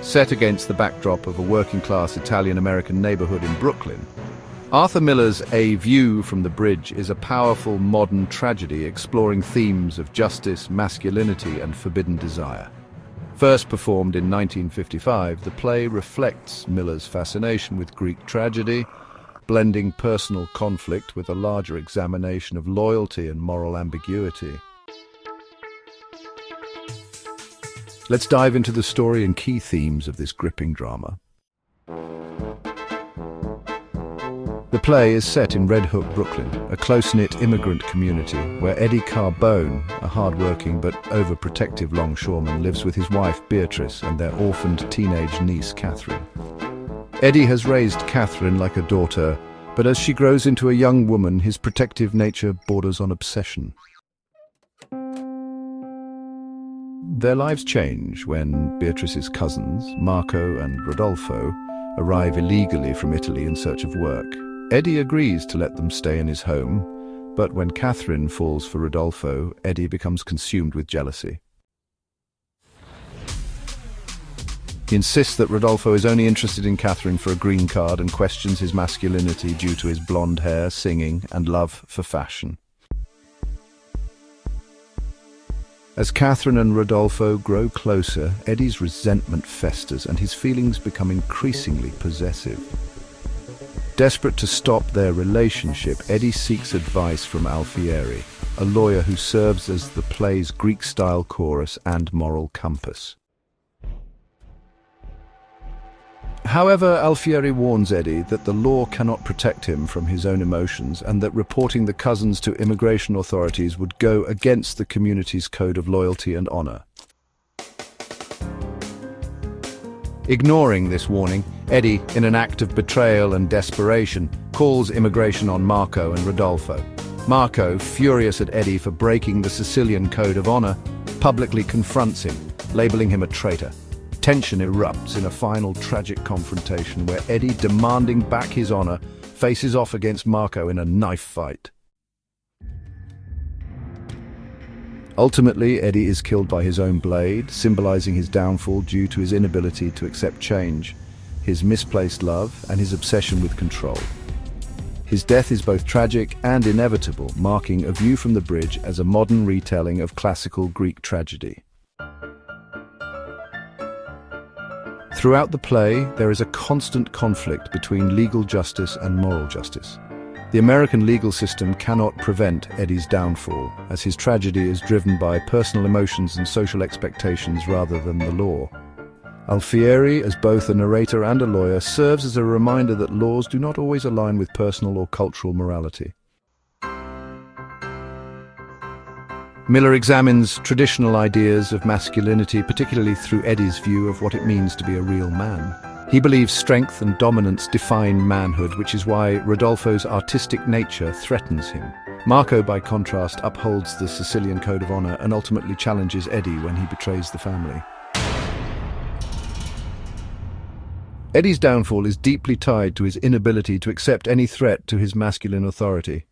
Set against the backdrop of a working-class Italian-American neighborhood in Brooklyn, Arthur Miller's A View from the Bridge is a powerful modern tragedy exploring themes of justice, masculinity, and forbidden desire. First performed in 1955, the play reflects Miller's fascination with Greek tragedy, blending personal conflict with a larger examination of loyalty and moral ambiguity. Let's dive into the story and key themes of this gripping drama. The play is set in Red Hook, Brooklyn, a close-knit immigrant community where Eddie Carbone, a hard-working but overprotective longshoreman, lives with his wife Beatrice and their orphaned teenage niece Catherine. Eddie has raised Catherine like a daughter, but as she grows into a young woman, his protective nature borders on obsession. Their lives change when Beatrice's cousins, Marco and Rodolpho, arrive illegally from Italy in search of work. Eddie agrees to let them stay in his home, but when Catherine falls for Rodolpho, Eddie becomes consumed with jealousy. He insists that Rodolpho is only interested in Catherine for a green card and questions his masculinity due to his blonde hair, singing, and love for fashion. As Catherine and Rodolpho grow closer, Eddie's resentment festers and his feelings become increasingly possessive. Desperate to stop their relationship, Eddie seeks advice from Alfieri, a lawyer who serves as the play's Greek-style chorus and moral compass. However, Alfieri warns Eddie that the law cannot protect him from his own emotions and that reporting the cousins to immigration authorities would go against the community's code of loyalty and honor. Ignoring this warning, Eddie, in an act of betrayal and desperation, calls immigration on Marco and Rodolpho. Marco, furious at Eddie for breaking the Sicilian code of honor, publicly confronts him, labeling him a traitor. Tension erupts in a final tragic confrontation where Eddie, demanding back his honor, faces off against Marco in a knife fight. Ultimately, Eddie is killed by his own blade, symbolizing his downfall due to his inability to accept change, his misplaced love, and his obsession with control. His death is both tragic and inevitable, marking A View from the Bridge as a modern retelling of classical Greek tragedy. Throughout the play, there is a constant conflict between legal justice and moral justice. The American legal system cannot prevent Eddie's downfall, as his tragedy is driven by personal emotions and social expectations rather than the law. Alfieri, as both a narrator and a lawyer, serves as a reminder that laws do not always align with personal or cultural morality. Miller examines traditional ideas of masculinity, particularly through Eddie's view of what it means to be a real man. He believes strength and dominance define manhood, which is why Rodolfo's artistic nature threatens him. Marco, by contrast, upholds the Sicilian code of honor and ultimately challenges Eddie when he betrays the family. Eddie's downfall is deeply tied to his inability to accept any threat to his masculine authority.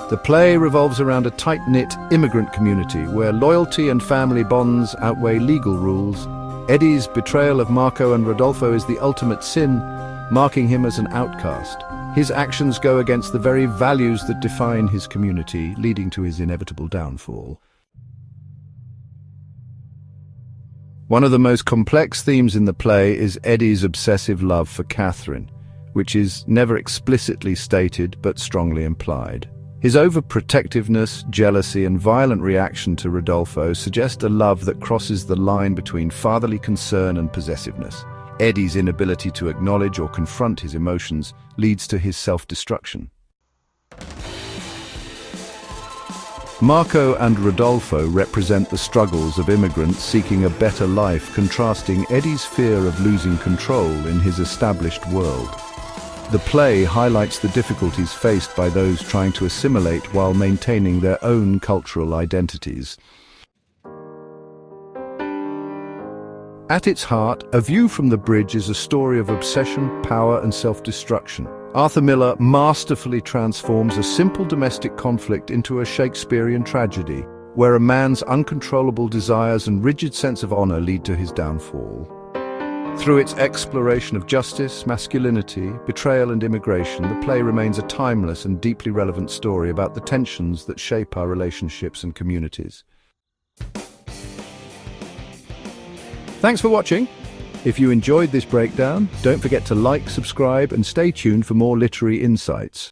The play revolves around a tight-knit immigrant community where loyalty and family bonds outweigh legal rules. Eddie's betrayal of Marco and Rodolpho is the ultimate sin, marking him as an outcast. His actions go against the very values that define his community, leading to his inevitable downfall. One of the most complex themes in the play is Eddie's obsessive love for Catherine, which is never explicitly stated but strongly implied. His overprotectiveness, jealousy, and violent reaction to Rodolpho suggest a love that crosses the line between fatherly concern and possessiveness. Eddie's inability to acknowledge or confront his emotions leads to his self-destruction. Marco and Rodolpho represent the struggles of immigrants seeking a better life, contrasting Eddie's fear of losing control in his established world. The play highlights the difficulties faced by those trying to assimilate while maintaining their own cultural identities. At its heart, A View from the Bridge is a story of obsession, power, and self-destruction. Arthur Miller masterfully transforms a simple domestic conflict into a Shakespearean tragedy, where a man's uncontrollable desires and rigid sense of honor lead to his downfall. Through its exploration of justice, masculinity, betrayal, and immigration, the play remains a timeless and deeply relevant story about the tensions that shape our relationships and communities. Thanks for watching. If you enjoyed this breakdown, don't forget to like, subscribe, and stay tuned for more literary insights.